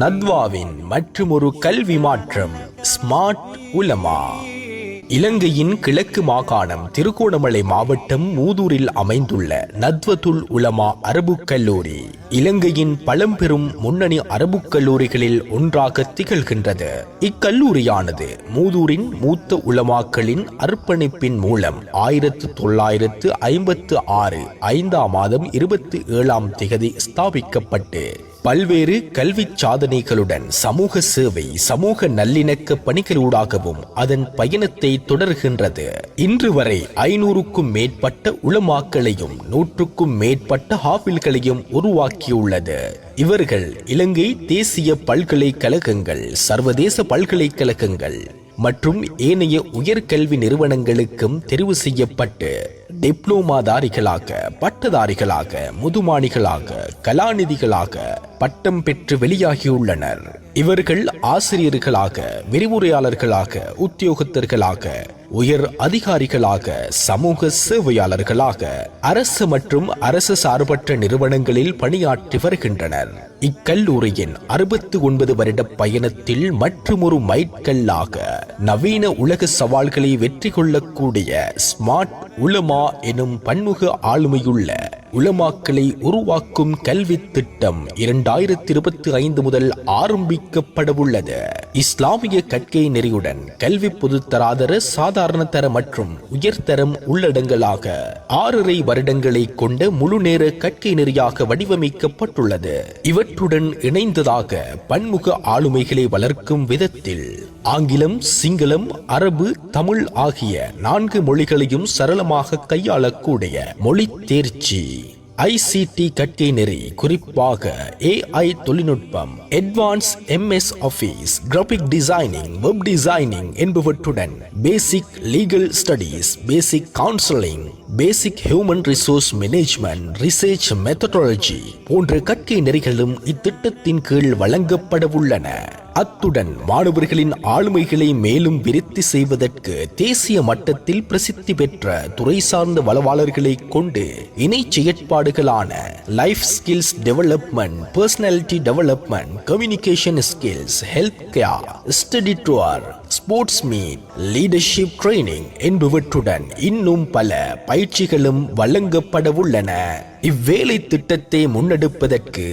நத்வாவின் மற்றுமொரு கல்வி மாற்றம் ஸ்மார்ட் உலமா. இலங்கையின் கிழக்கு மாகாணம் திருகோணமலை மாவட்டம் மூதூரில் அமைந்துள்ள நத்வத்துல் உலமா அரபுக் கல்லூரி இலங்கையின் பழம்பெரும் முன்னணி அரபுக் கல்லூரிகளில் ஒன்றாக திகழ்கின்றது. இக்கல்லூரியானது மூதூரின் மூத்த உலமாக்களின் அர்ப்பணிப்பின் மூலம் 1956 5ஆம் மாதம் 27ஆம் ஸ்தாபிக்கப்பட்டு பல்வேறு கல்வி சாதனைகளுடன் சமூக சேவை, சமூக நல்லிணக்க பணிகளூடாகவும் அதன் பயணத்தை தொடர்கின்றது. இன்று வரை 500க்கும் மேற்பட்ட உலமாக்களையும் 100க்கும் மேற்பட்ட ஹாஃபில்களையும் உருவாக்கியுள்ளது. இவர்கள் இலங்கை தேசிய பல்கலைக்கழகங்கள், சர்வதேச பல்கலைக்கழகங்கள் மற்றும் ஏனைய உயர்கல்வி நிறுவனங்களுக்கும் தெரிவு செய்யப்பட்டு டிப்ளோமாதாரிகளாக, பட்டதாரிகளாக, முதுமாணிகளாக, கலாநிதிகளாக பட்டம் பெற்று வெளியாகியுள்ளனர். இவர்கள் ஆசிரியர்களாக, விரிவுரையாளர்களாக, உத்தியோகத்தர்களாக, உயர் அதிகாரிகளாக, சமூக சேவையாளர்களாக அரசு மற்றும் அரசு சார்பற்ற நிறுவனங்களில் பணியாற்றி வருகின்றனர். இக்கல்லூரியின் 69 வருட பயணத்தில் மற்றுமொரு மைல்கல்லாக நவீன உலக சவால்களை வெற்றி கொள்ளக்கூடிய ஸ்மார்ட் உலமா எனும் பன்முக ஆளுமையுள்ள உலமாக்களை உருவாக்கும் கல்வி திட்டம் 2025 முதல் ஆரம்பிக்கப்படவுள்ளது. இஸ்லாமிய கற்கை நெறியுடன் கல்வி பொதுத்தராதர, சாதாரண தர மற்றும் உயர்தரம் உள்ளடங்கலாக 6.5 வருடங்களை கொண்ட முழுநேர கற்கை நெறியாக வடிவமைக்கப்பட்டுள்ளது. இவற்றுடன் இணைந்ததாக பன்முக ஆளுமைகளை வளர்க்கும் விதத்தில் ஆங்கிலம், சிங்களம், அரபு, தமிழ் ஆகிய 4 மொழிகளையும் சரளமாக கையாளக்கூடிய மொழி தேர்ச்சி, ICT கற்கை நெறி, குறிப்பாக AI தொழில்நுட்பம், advance MS office, graphic designing, web designing என்பவற்றுடன் basic legal studies, basic counselling, basic human resource management, research methodology போன்ற கற்கை நெறிகளும் இத்திட்டத்தின் கீழ் வழங்கப்படவுள்ளன. அத்துடன் மாணவர்களின் ஆளுமைகளை மேலும் விருத்தி செய்வதற்கு தேசிய மட்டத்தில் பிரசித்தி பெற்ற துறை சார்ந்த வளவாளர்களை கொண்டு இணை செயற்பாடுகளான life skills development, personality development, communication skills, health care, study tour, sports meet, leadership training என்பவற்றுடன் இன்னும் பல பயிற்சிகளும் வழங்கப்படவுள்ளன. இவ்வேலை திட்டத்தை முன்னெடுப்பதற்கு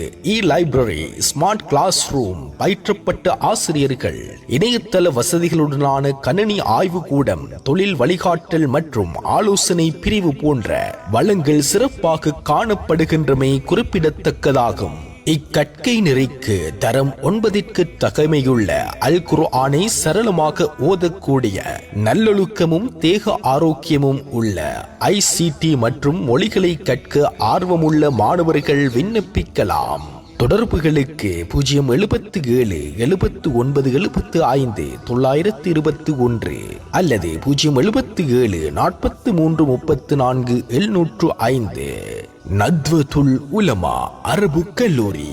லைப்ரரி, ஸ்மார்ட் கிளாஸ் ரூம், பயிற்றப்பட்ட ஆசிரியர்கள், இணையதள வசதிகளுடனான கணினி ஆய்வு கூடம், தொழில் வழிகாட்டல் மற்றும் ஆலோசனை பிரிவு போன்ற வளங்கள் சிறப்பாக காணப்படுகின்றமை குறிப்பிடத்தக்கதாகும். இக்கற்கை நெறிக்கு தரம் 9ற்கு தகமையுள்ள அல் குர்ஆனை சரளமாக ஓதக்கூடிய நல்லொழுக்கமும் தேக ஆரோக்கியமும் உள்ள ICT மற்றும் மொழிகளை கற்க ஆர்வமுள்ள மாணவர்கள் விண்ணப்பிக்கலாம். தொடர்புகளுக்கு 077 79 75 921 அல்லது 077 43 34 705. நத்வத்துல் உலமா அரபு கல்லூரி.